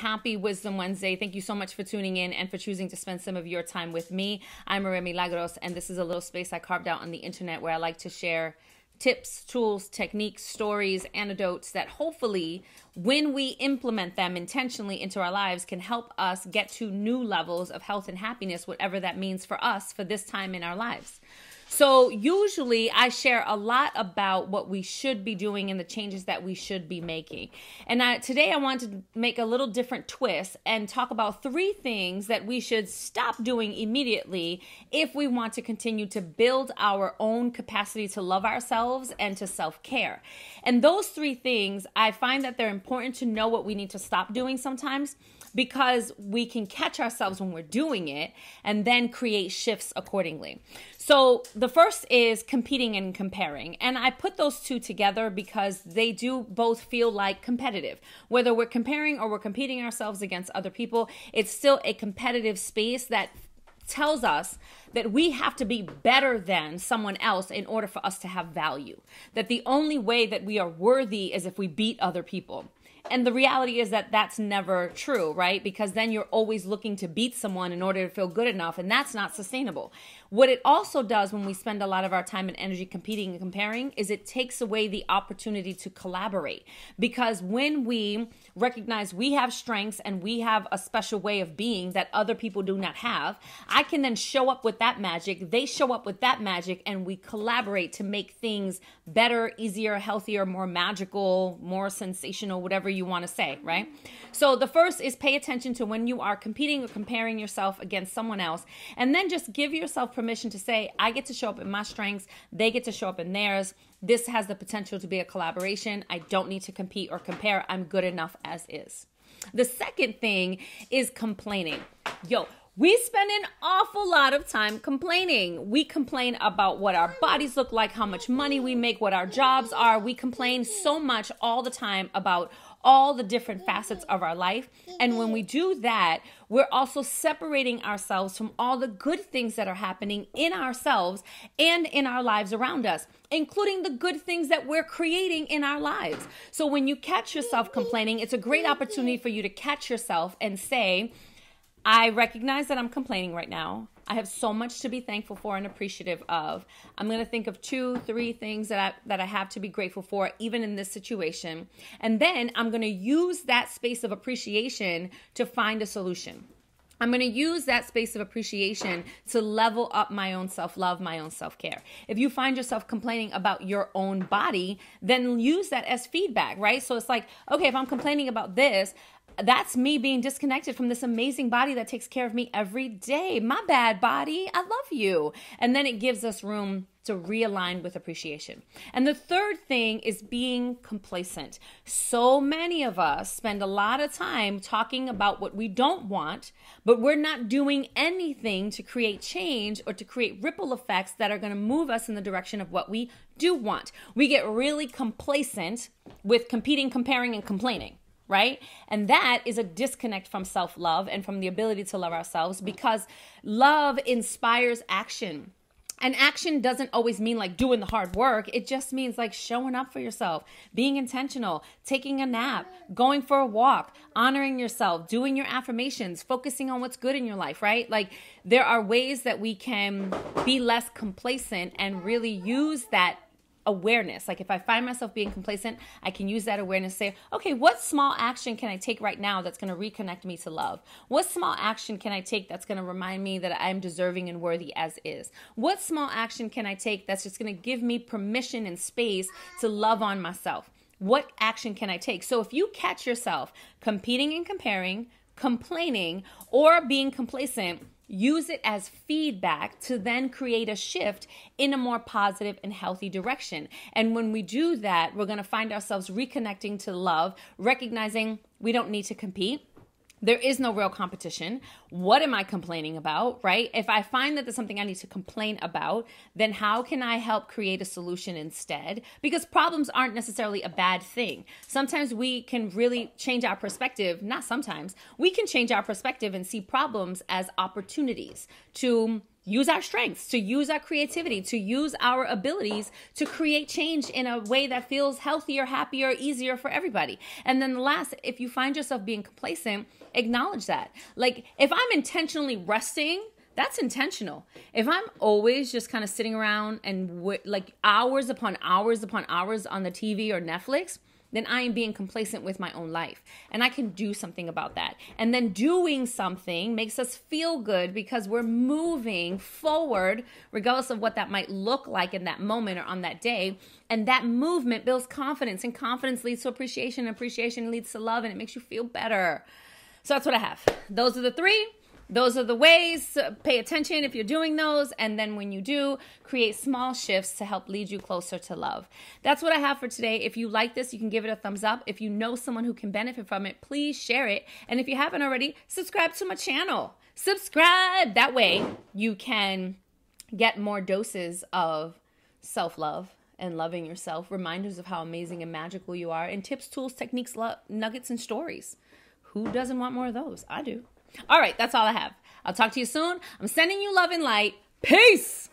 happy Wisdom Wednesday. Thank you so much for tuning in and for choosing to spend some of your time with me. I'm Milagros, and this is a little space I carved out on the internet where I like to share tips, tools, techniques, stories, anecdotes that hopefully, when we implement them intentionally into our lives, can help us get to new levels of health and happiness, whatever that means for us for this time in our lives. So usually I share a lot about what we should be doing and the changes that we should be making. And today I want to make a little different twist and talk about 3 things that we should stop doing immediately if we want to continue to build our own capacity to love ourselves and to self-care. And those 3 things, I find that they're important to know what we need to stop doing sometimes, because we can catch ourselves when we're doing it and then create shifts accordingly. So the first is competing and comparing. And I put those 2 together because they do both feel like competitive. Whether we're comparing or we're competing ourselves against other people, it's still a competitive space that tells us that we have to be better than someone else in order for us to have value. That the only way that we are worthy is if we beat other people. And the reality is that that's never true, right? Because then you're always looking to beat someone in order to feel good enough, and that's not sustainable. What it also does when we spend a lot of our time and energy competing and comparing is it takes away the opportunity to collaborate. Because when we recognize we have strengths and we have a special way of being that other people do not have, I can then show up with that magic, they show up with that magic, and we collaborate to make things better, easier, healthier, more magical, more sensational, whatever you want to say, right? So the first is pay attention to when you are competing or comparing yourself against someone else, and then just give yourself permission to say, I get to show up in my strengths, they get to show up in theirs. This has the potential to be a collaboration. I don't need to compete or compare. I'm good enough as is. The second thing is complaining. We spend an awful lot of time complaining. We complain about what our bodies look like, how much money we make, what our jobs are. We complain so much all the time about all the different facets of our life. And when we do that, we're also separating ourselves from all the good things that are happening in ourselves and in our lives around us, including the good things that we're creating in our lives. So when you catch yourself complaining, it's a great opportunity for you to catch yourself and say, I recognize that I'm complaining right now. I have so much to be thankful for and appreciative of. I'm going to think of 2, 3 things that I have to be grateful for, even in this situation. And then I'm going to use that space of appreciation to find a solution. I'm going to use that space of appreciation to level up my own self-love, my own self-care. If you find yourself complaining about your own body, then use that as feedback, right? So it's like, okay, if I'm complaining about this, that's me being disconnected from this amazing body that takes care of me every day. My bad, body. I love you. And then it gives us room to realign with appreciation. And the third thing is being complacent. So many of us spend a lot of time talking about what we don't want, but we're not doing anything to create change or to create ripple effects that are going to move us in the direction of what we do want. We get really complacent with competing, comparing, and complaining. Right? And that is a disconnect from self-love and from the ability to love ourselves, because love inspires action. And action doesn't always mean like doing the hard work. It just means like showing up for yourself, being intentional, taking a nap, going for a walk, honoring yourself, doing your affirmations, focusing on what's good in your life, right? Like there are ways that we can be less complacent and really use that awareness. Like if I find myself being complacent, I can use that awareness to say, okay, what small action can I take right now that's going to reconnect me to love? What small action can I take that's going to remind me that I'm deserving and worthy as is? What small action can I take that's just going to give me permission and space to love on myself? What action can I take? So if you catch yourself competing and comparing, complaining, or being complacent, use it as feedback to then create a shift in a more positive and healthy direction. And when we do that, we're going to find ourselves reconnecting to love, recognizing we don't need to compete. There is no real competition. What am I complaining about, right? If I find that there's something I need to complain about, then how can I help create a solution instead? Because problems aren't necessarily a bad thing. Sometimes we can really change our perspective. Not sometimes. We can change our perspective and see problems as opportunities to use our strengths, to use our creativity, to use our abilities to create change in a way that feels healthier, happier, easier for everybody. And then the last, if you find yourself being complacent, acknowledge that. Like if I'm intentionally resting, that's intentional. If I'm always just kind of sitting around and like hours upon hours upon hours on the TV or Netflix, then I am being complacent with my own life. And I can do something about that. And then doing something makes us feel good because we're moving forward, regardless of what that might look like in that moment or on that day. And that movement builds confidence, and confidence leads to appreciation. Appreciation leads to love, and it makes you feel better. So that's what I have. Those are the three. Those are the ways. Pay attention if you're doing those. And then when you do, create small shifts to help lead you closer to love. That's what I have for today. If you like this, you can give it a thumbs up. If you know someone who can benefit from it, please share it. And if you haven't already, subscribe to my channel. Subscribe. That way you can get more doses of self-love and loving yourself, reminders of how amazing and magical you are, and tips, tools, techniques, nuggets, and stories. Who doesn't want more of those? I do. All right, that's all I have. I'll talk to you soon. I'm sending you love and light. Peace.